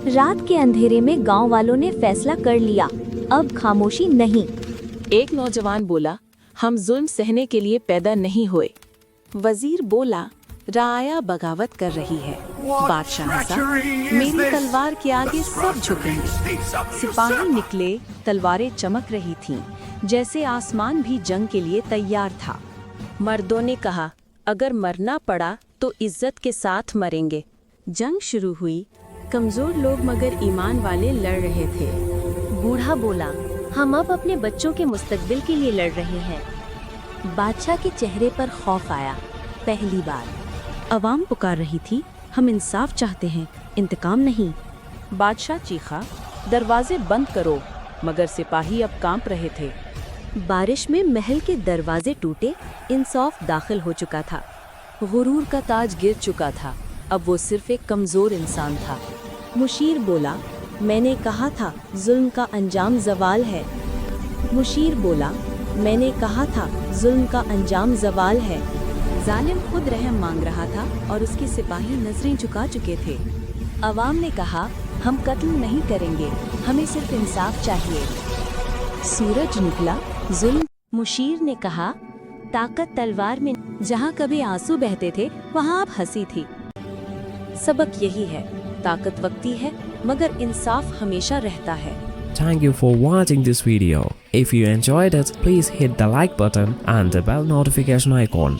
रात के अंधेरे में गांव वालों ने फैसला कर लिया, अब खामोशी नहीं। एक नौजवान बोला, हम जुल्म सहने के लिए पैदा नहीं हुए। वजीर बोला, राया बगावत कर रही है। बादशाह साहब, मेरी तलवार के आगे सब झुकेंगे। सिपाही निकले, तलवारें चमक रही थीं, जैसे आसमान भी जंग के लिए तैयार था। मर्दों ने कहा, अगर मरना पड़ा तो इज्जत के साथ मरेंगे। जंग शुरू हुई। कमजोर लोग मगर ईमान वाले लड़ रहे थे। बूढ़ा बोला, हम अब अपने बच्चों के मुस्तकबिल के लिए लड़ रहे हैं। बादशाह के चेहरे पर खौफ आया। पहली बार अवाम पुकार रही थी, हम इंसाफ चाहते हैं, इंतकाम नहीं। बादशाह चीखा, दरवाजे बंद करो, मगर सिपाही अब कांप रहे थे। बारिश में महल के दरवाजे टूटे, इंसाफ दाखिल हो चुका था। गुरूर का ताज गिर चुका था, अब वो सिर्फ एक कमजोर इंसान था। मुशीर बोला, मैंने कहा था जुल्म का अंजाम ज़वाल है। मुशीर बोला, मैंने कहा था जुल्म का अंजाम ज़वाल है। जालिम खुद रहम मांग रहा था और उसके सिपाही नजरें झुका चुके थे। अवाम ने कहा, हम कत्ल नहीं करेंगे, हमें सिर्फ इंसाफ चाहिए। सूरज निकला, जुल्म। मुशीर ने कहा, ताकत तलवार में, जहाँ कभी आंसू बहते थे वहाँ अब हंसी थी। सबक यही है, ताकत वक्ती है मगर इंसाफ हमेशा रहता है। Thank you for watching this video. If you enjoyed it, please hit the like button and the bell notification icon.